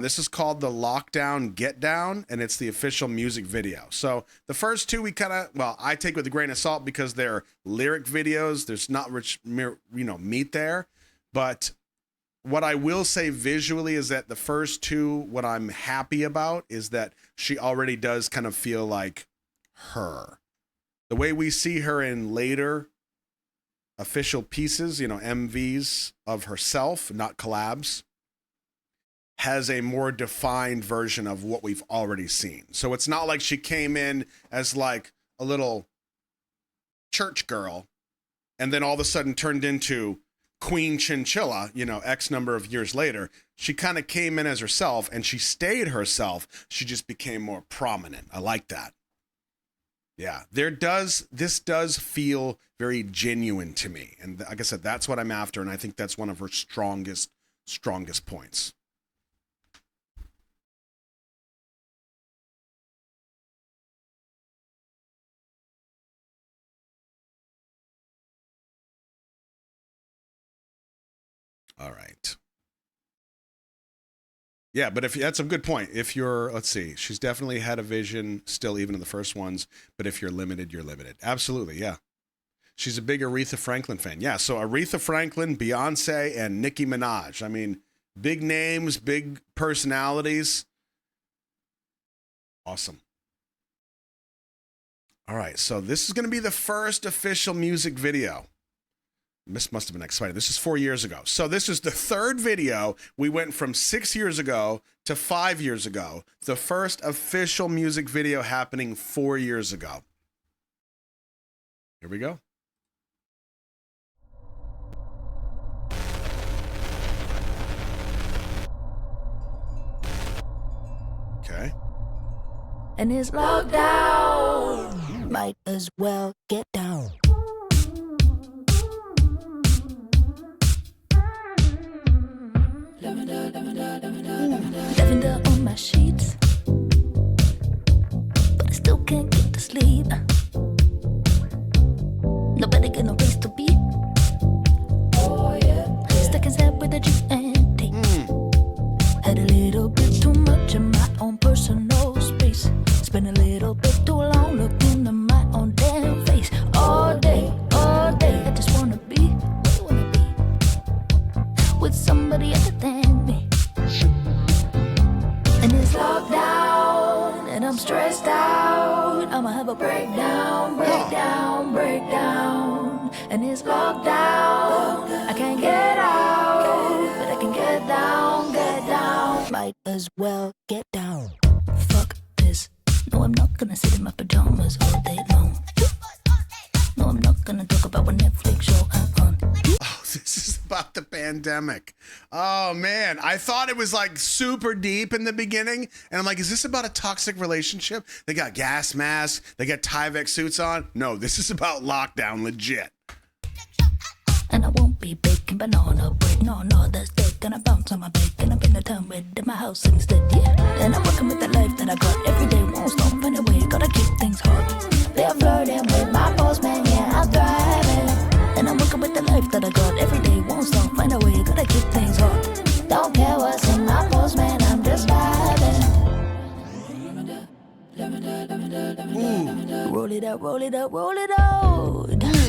This is called the Lockdown Getdown, and it's the official music video. So the first two we kind of, well, I take with a grain of salt because they're lyric videos. There's not much, meat there. But what I will say visually is that the first two, what I'm happy about is that she already does kind of feel like her. The way we see her in later official pieces, MVs of herself, not collabs, has a more defined version of what we've already seen. So it's not like she came in as like a little church girl and then all of a sudden turned into Queen Chinchilla, X number of years later. She kind of came in as herself and she stayed herself. She just became more prominent. I like that. Yeah, this does feel very genuine to me. And like I said, that's what I'm after. And I think that's one of her strongest points. All right. Yeah, but that's a good point. If you're, let's see, she's definitely had a vision still, even in the first ones. But if you're limited, you're limited. Absolutely, yeah. She's a big Aretha Franklin fan. Yeah, so Aretha Franklin, Beyonce, and Nicki Minaj. I mean, big names, big personalities. Awesome. All right, so this is going to be the first official music video. This must have been exciting. This is 4 years ago. So this is the third video. We went from 6 years ago to 5 years ago. The first official music video happening 4 years ago. Here we go. Okay. And it's lockdown. Might as well get down. Lavender on my sheets, but I still can't get to sleep. Nobody got no place to be. Oh yeah, stuck inside with a G&T. Had a little bit too much in my own personal space. Spent a little bit too long looking at my own damn face. All day, I just wanna be with somebody other than me. And it's lockdown, and I'm stressed out. I'ma have a breakdown. And it's lockdown, I can't get out, but I can get down. Might as well get down. Fuck this. No, I'm not gonna sit in my pajamas all day long. No, I'm not gonna talk about what Netflix show I'm on. Oh, this is about the pandemic. Oh, man. I thought it was like super deep in the beginning. And I'm like, is this about a toxic relationship? They got gas masks. They got Tyvek suits on. No, this is about lockdown, legit. And I won't be baking banana bread. No, that's dead. Gonna bounce on my bacon. I'm in the town with my house instead, yeah. And I'm working with the life that I got. Every day won't stop anyway. Gotta keep things hot. They're flirting with my boss, man, yeah, I'm thriving. And I'm working with the life that I got. Every day won't stop, find a way, gotta keep things hot. Don't care what's in my post, man, I'm just vibing. Roll it out.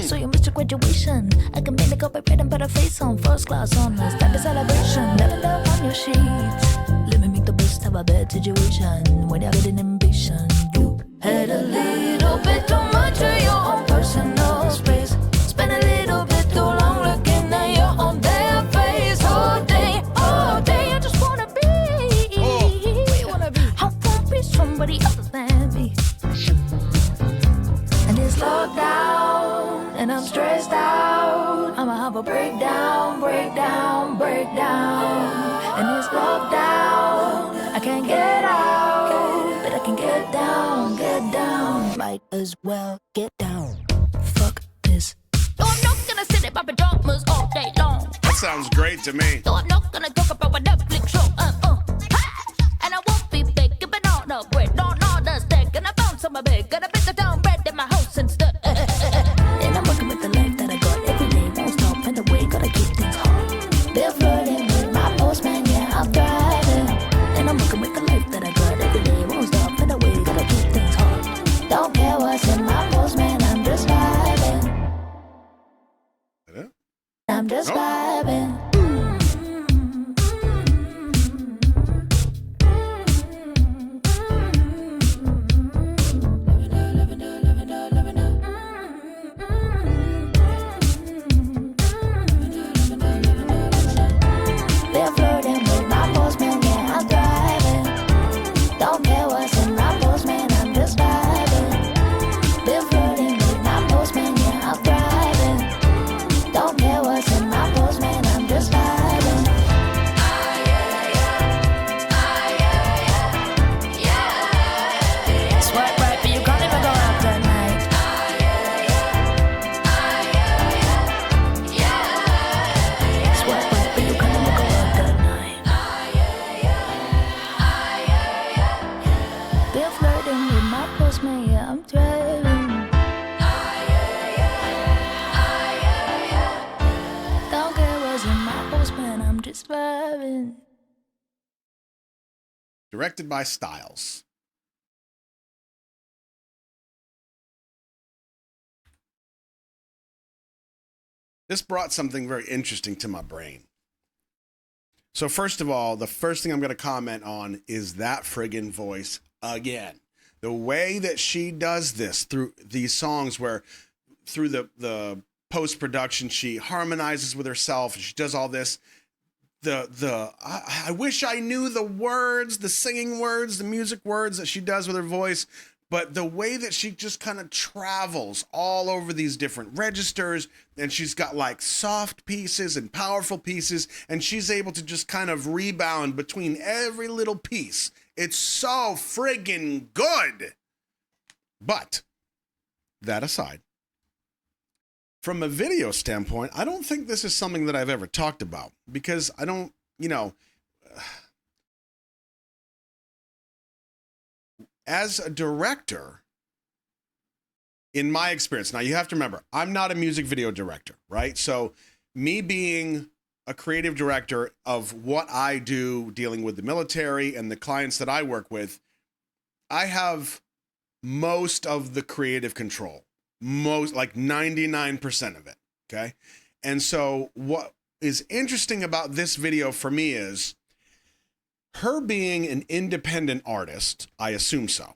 So you missed your graduation. I can make the cup of bread and put a face on. First class honors, time for celebration. Lavender on your sheets. Let me make the best of a bad situation. When you're getting ambition, you had a little bit too much of your own personal space. Spend a little bit too long looking at your own damn face. All day, I just wanna be. I wanna be somebody other than me. And it's lockdown, and I'm stressed out. I'ma have a breakdown. And it's lockdown, I can't get out, but I can get down. Might as well get down. Fuck this. No, I'm not gonna sit in my pajamas all day long. That sounds great to me. No, I'm not gonna talk about a Netflix show. And I won't be baking banana bread. No, that's dead. Gonna bounce on my bed. Gonna bake the down bread in my house instead. And I'm working with the life that I got. Every day won't stop. Find a way, gotta keep things hot. They're flirting with my postman, yeah, I'm thriving. And vibing. Directed by Styles. This brought something very interesting to my brain. So first of all, the first thing I'm going to comment on is that friggin' voice again. The way that she does this through these songs where through the post-production, she harmonizes with herself. She does all this. I wish I knew the words, the singing words, the music words that she does with her voice. But the way that she just kind of travels all over these different registers, and she's got like soft pieces and powerful pieces, and she's able to just kind of rebound between every little piece. It's so friggin' good. But that aside, from a video standpoint, I don't think this is something that I've ever talked about because I don't, as a director, in my experience, now you have to remember, I'm not a music video director, right? So me being a creative director of what I do dealing with the military and the clients that I work with, I have most of the creative control, like 99% of it, okay? And so what is interesting about this video for me is her being an independent artist, I assume so.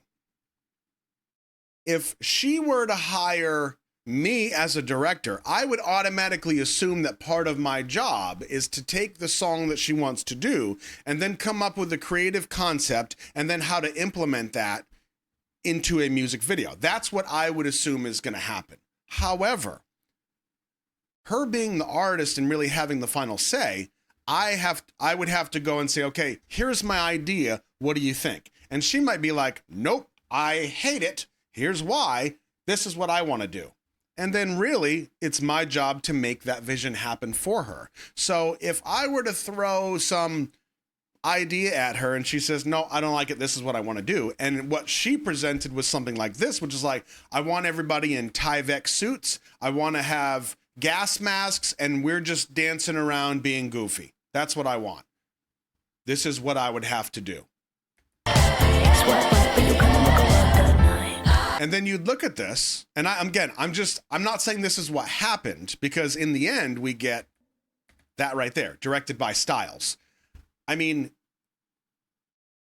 If she were to hire me as a director, I would automatically assume that part of my job is to take the song that she wants to do and then come up with a creative concept and then how to implement that into a music video. That's what I would assume is going to happen. However, her being the artist and really having the final say, I would have to go and say, okay, here's my idea. What do you think? And she might be like, nope, I hate it. Here's why. This is what I want to do. And then really, it's my job to make that vision happen for her. So if I were to throw some idea at her and she says, no, I don't like it. This is what I want to do. And what she presented was something like this, which is like, I want everybody in Tyvek suits. I want to have gas masks and we're just dancing around being goofy. That's what I want. This is what I would have to do. And then you'd look at this, and I'm not saying this is what happened, because in the end, we get that right there, directed by Styles. I mean,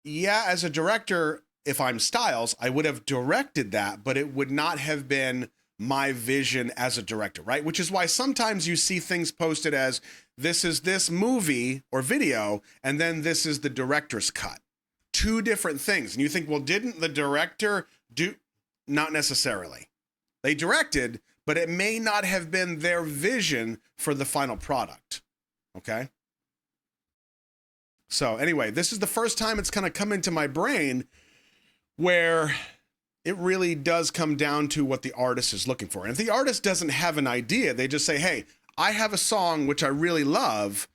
yeah, as a director, if I'm Styles, I would have directed that, but it would not have been my vision as a director, right? Which is why sometimes you see things posted as, this is this movie or video, and then this is the director's cut. Two different things. And you think, well, didn't the director do? Not necessarily. They directed, but it may not have been their vision for the final product. Okay? So anyway, this is the first time it's kind of come into my brain where it really does come down to what the artist is looking for. And if the artist doesn't have an idea, they just say, hey, I have a song which I really love,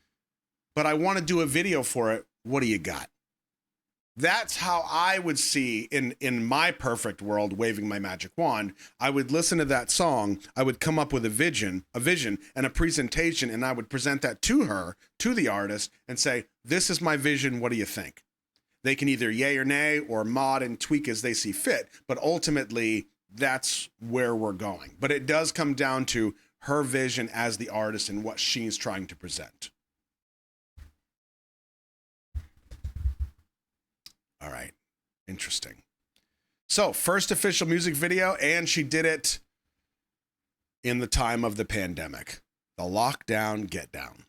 but I want to do a video for it. What do you got? That's how I would see in my perfect world, waving my magic wand. I would listen to that song. I would come up with a vision and a presentation, and I would present that to her, to the artist, and say, this is my vision. What do you think? They can either yay or nay or mod and tweak as they see fit. But ultimately, that's where we're going. But it does come down to her vision as the artist and what she's trying to present. All right. Interesting. So, first official music video, and she did it in the time of the pandemic. The lockdown, Getdown.